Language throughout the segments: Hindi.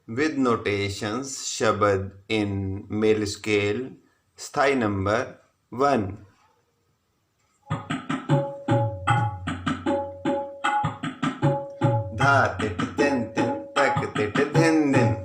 with notations शब्द in male scale स्थाई नंबर 1 धा तिट तिन तिन तक तिट धिन दिन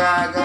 ga ga